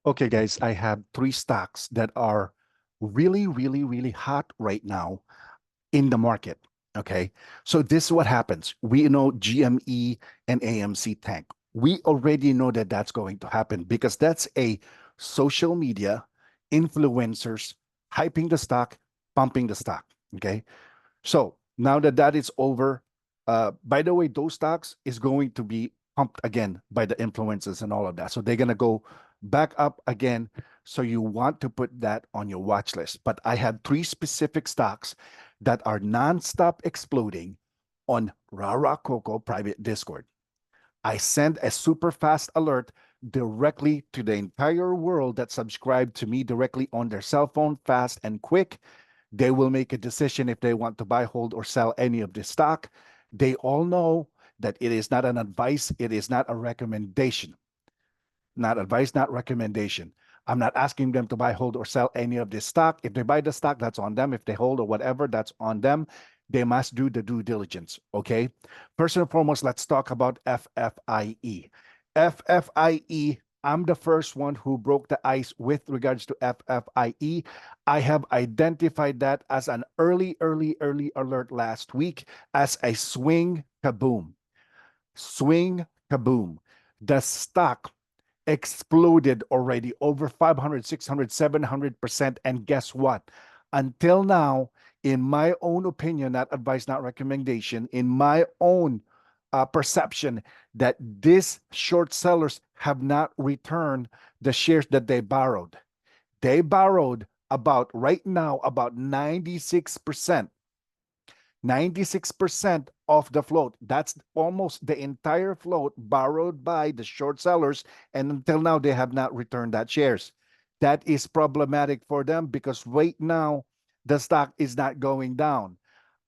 Okay, guys, I have three stocks that are really, really, really hot right now in the market. Okay. So this is what happens. We know GME and AMC tank. We already know that that's going to happen because that's a social media influencers hyping the stock, pumping the stock. Okay. So now that that is over, by the way, those stocks is going to be pumped again by the influencers and all of that. So they're gonna go back up again. So you want to put that on your watch list. But I have three specific stocks that are nonstop exploding on Rara Coco private Discord. I send a super fast alert directly to the entire world that subscribed to me directly on their cell phone, fast and quick. They will make a decision if they want to buy, hold, or sell any of this stock. They all know that it is not an advice, it is not a recommendation. Not advice, not recommendation. I'm not asking them to buy, hold, or sell any of this stock. If they buy the stock, that's on them. If they hold or whatever, that's on them. They must do the due diligence. Okay. First and foremost, let's talk about FFIE. FFIE, I'm the first one who broke the ice with regards to FFIE. I have identified that as an early alert last week as a swing kaboom. Swing kaboom. The stock exploded already over 500, 600, 700%. And guess what? Until now, in my own opinion, not advice, not recommendation, in my own perception, that these short sellers have not returned the shares that they borrowed. They borrowed about right now about 96%. 96% of the float. That's almost the entire float borrowed by the short sellers. And until now, they have not returned that shares. That is problematic for them because right now, the stock is not going down.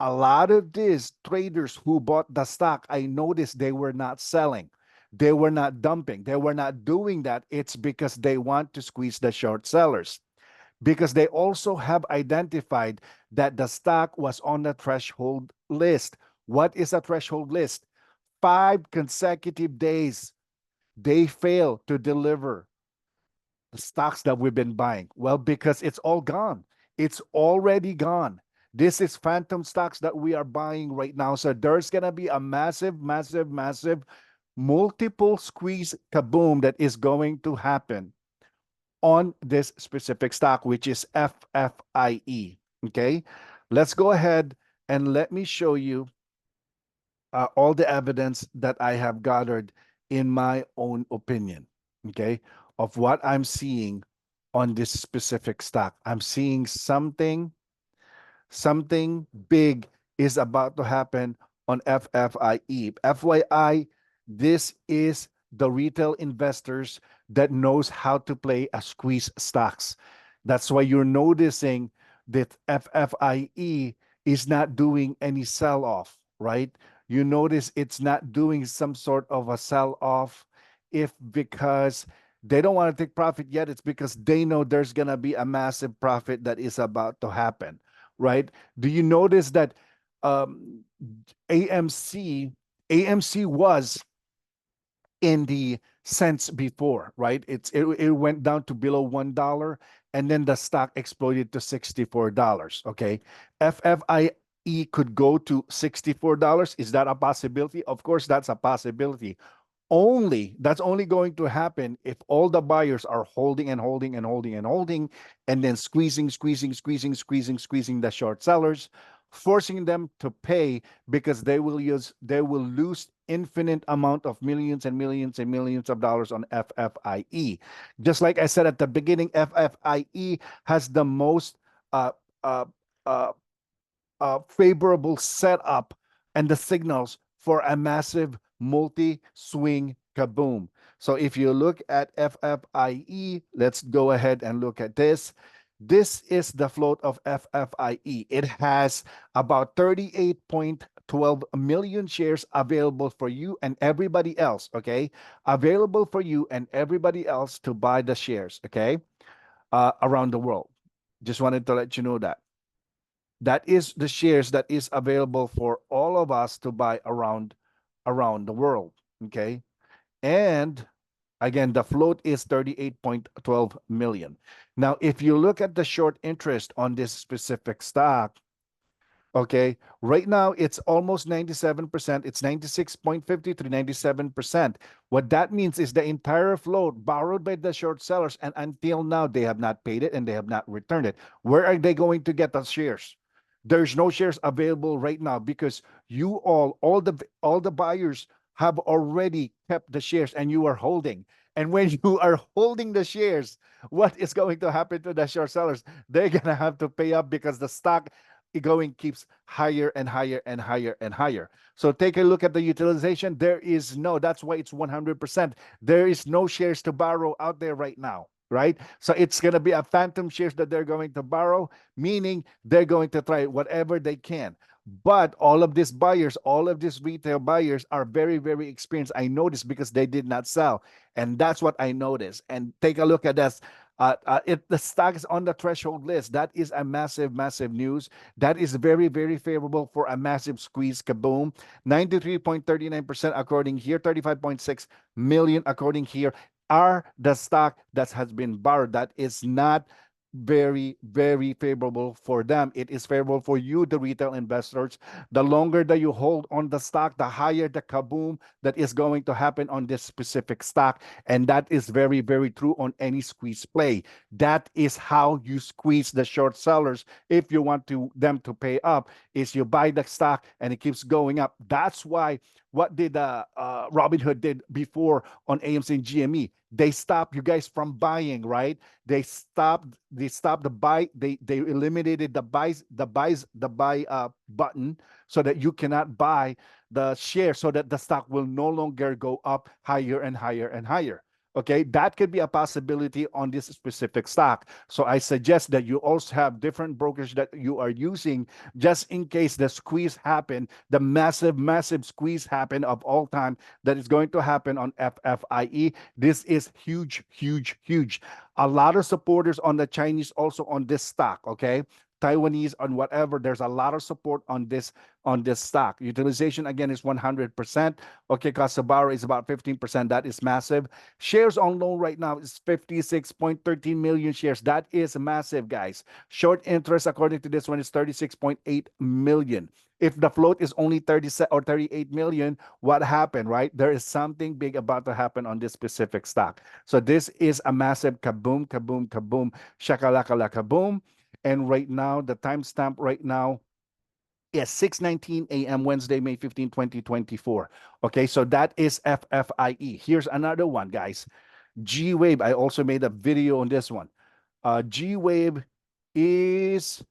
A lot of these traders who bought the stock, I noticed they were not selling. They were not dumping. They were not doing that. It's because they want to squeeze the short sellers because they also have identified that the stock was on the threshold list. What is a threshold list? 5 consecutive days they fail to deliver the stocks that we've been buying. Well, because it's all gone. It's already gone. This is phantom stocks that we are buying right now. So there's going to be a massive multiple squeeze kaboom that is going to happen on this specific stock, which is FFIE. Okay, let's go ahead and let me show you all the evidence that I have gathered in my own opinion. Okay, of what I'm seeing on this specific stock. I'm seeing something big is about to happen on FFIE. FYI, this is the retail investors that knows how to play a squeeze stocks. That's why you're noticing that FFIE is not doing any sell off, right? You notice it's not doing some sort of a sell off if because they don't want to take profit yet. It's because they know there's going to be a massive profit that is about to happen, right? Do you notice that um, AMC AMC was in the cents before, right? It went down to below $1, and then the stock exploded to $64. Okay, FFIE could go to $64. Is that a possibility? Of course, that's a possibility. Only that's only going to happen if all the buyers are holding and holding and holding and holding, and then squeezing the short sellers, forcing them to pay because they will lose infinite amount of millions and millions and millions of dollars on FFIE. Just like I said at the beginning, FFIE has the most uh, uh, uh, favorable setup and the signals for a massive multi-swing kaboom. So if you look at FFIE, let's go ahead and look at this. This is the float of FFIE. It has about 38.12 million shares available for you and everybody else, okay? Available for you and everybody else to buy the shares, okay? Around the world. Just wanted to let you know that. That is the shares that is available for all of us to buy around the world. Okay. And Again, the float is 38.12 million. Now, if you look at the short interest on this specific stock, okay, right now it's almost 97%. It's 96.53, 97%. What that means is the entire float borrowed by the short sellers, and until now they have not paid it and they have not returned it. Where are they going to get the shares? There's no shares available right now because you all the buyers have already kept the shares and you are holding. And when you are holding the shares, what is going to happen to the short sellers? They're gonna have to pay up because the stock going keeps higher and higher and higher and higher. So take a look at the utilization. There is no, that's why it's 100%. There is no shares to borrow out there right now, right? So it's going to be a phantom shares that they're going to borrow, meaning they're going to try whatever they can. But all of these buyers, all of these retail buyers are very, very experienced. I noticed because they did not sell. And that's what I noticed. And take a look at this. If the stock is on the threshold list, that is a massive, massive news. That is very, very favorable for a massive squeeze. Kaboom. 93.39% according here, 35.6 million according here are the stock that has been borrowed. That is not very, very favorable for them. It is favorable for you, the retail investors. The longer that you hold on the stock, the higher the kaboom that is going to happen on this specific stock. And that is very, very true on any squeeze play. That is how you squeeze the short sellers. If you want them to pay up, is you buy the stock and it keeps going up. That's why what did Robinhood did before on AMC and GME? They stopped you guys from buying, right? They stopped the buy. They eliminated the buy button so that you cannot buy the share, so that the stock will no longer go up higher and higher and higher. Okay, that could be a possibility on this specific stock. So I suggest that you also have different brokers that you are using just in case the squeeze happen, the massive, massive squeeze happen of all time that is going to happen on FFIE. This is huge, huge, huge. A lot of supporters on the Chinese also on this stock, okay? Taiwanese on whatever, there's a lot of support on this stock. Utilization again is 100%. Okay, Casabara is about 15%. That is massive. Shares on loan right now is 56.13 million shares. That is massive, guys. Short interest according to this one is 36.8 million. If the float is only 30 or 38 million, what happened, right? There is something big about to happen on this specific stock. So this is a massive kaboom, kaboom, kaboom, shakalaka kaboom. And right now, the timestamp right now is 6:19 a.m. Wednesday, May 15, 2024. Okay, so that is FFIE. Here's another one, guys. Gwave. I also made a video on this one. Gwave is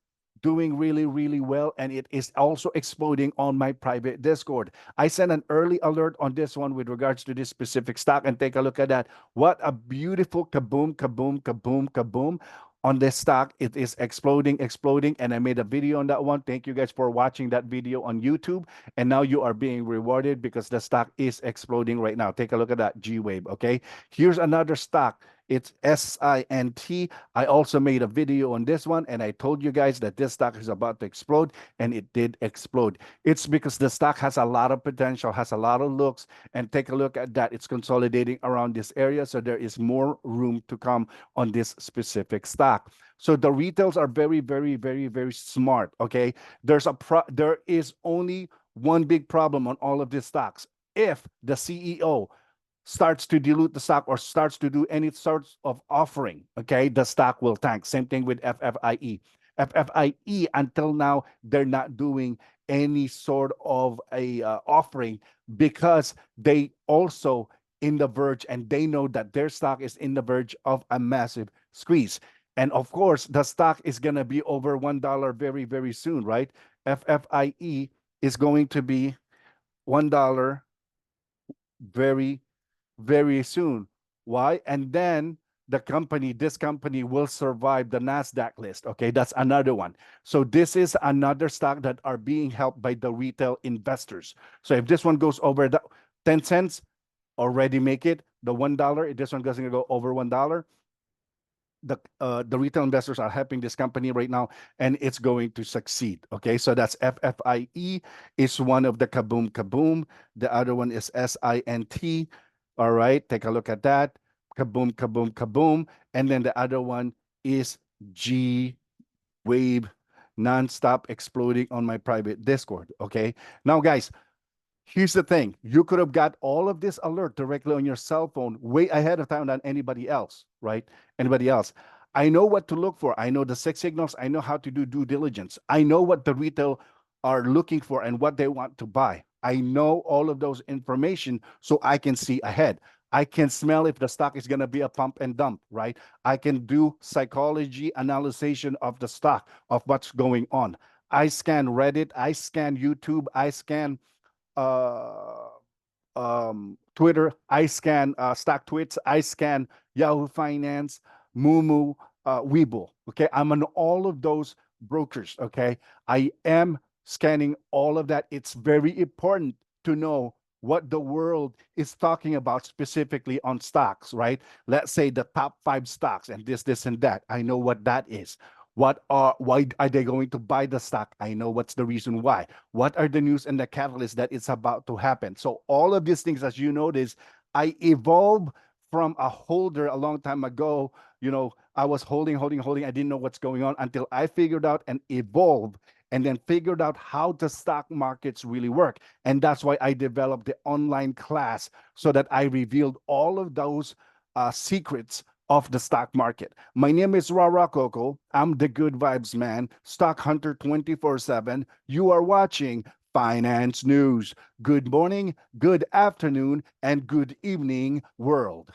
doing really, really well, and it is also exploding on my private Discord. I sent an early alert on this one with regards to this specific stock, and take a look at that. What a beautiful kaboom, kaboom, kaboom, kaboom on this stock. It is exploding, exploding, and I made a video on that one. Thank you guys for watching that video on YouTube, and now you are being rewarded because the stock is exploding right now. Take a look at that Gwave. Okay, here's another stock. It's SINT. I also made a video on this one, and I told you guys that this stock is about to explode, and it did explode. It's because the stock has a lot of potential, has a lot of looks, and take a look at that. It's consolidating around this area, so there is more room to come on this specific stock. So the retails are very, very, very, very smart. Okay, there is only one big problem on all of these stocks. If the CEO starts to dilute the stock or starts to do any sorts of offering, okay, the stock will tank. Same thing with FFIE. FFIE, until now, they're not doing any sort of a offering because they also in the verge, and they know that their stock is in the verge of a massive squeeze. And of course, the stock is going to be over $1 very, very soon, right? FFIE is going to be $1 very, very soon. Why? And then this company will survive the NASDAQ list. Okay, that's another one. So this is another stock that are being helped by the retail investors. So if this one goes over the 10 cents, already make it the $1. If this one doesn't go over $1, the retail investors are helping this company right now, and it's going to succeed. Okay, so that's FFIE is one of the kaboom kaboom. The other one is SINT. All right, take a look at that. kaboom, kaboom, kaboom. And then the other one is G wave nonstop exploding on my private Discord. Okay. Now, guys, here's the thing. You could have got all of this alert directly on your cell phone way ahead of time than anybody else, right? Anybody else. I know what to look for. I know the six signals. I know how to do due diligence. I know what the retail are looking for and what they want to buy. I know all of those information so I can see ahead. I can smell if the stock is going to be a pump and dump, right? I can do psychology analysis of the stock, of what's going on. I scan Reddit, I scan YouTube, I scan uh, Twitter, I scan stock tweets, I scan Yahoo Finance, Mumu, Weibo. Okay, I'm on all of those brokers. Okay, I am scanning all of that. It's very important to know what the world is talking about specifically on stocks, right? Let's say the top 5 stocks and this, and that. I know what that is. Why are they going to buy the stock? I know what's the reason why. What are the news and the catalyst that it's about to happen? So all of these things, as you notice, I evolved from a holder a long time ago. I was holding. I didn't know what's going on until I figured out and evolved and then figured out how the stock markets really work. And that's why I developed the online class so that I revealed all of those secrets of the stock market. My name is Rara Coco. I'm the good vibes man, stock hunter 24/7. You are watching Finance News. Good morning, good afternoon, and good evening, world.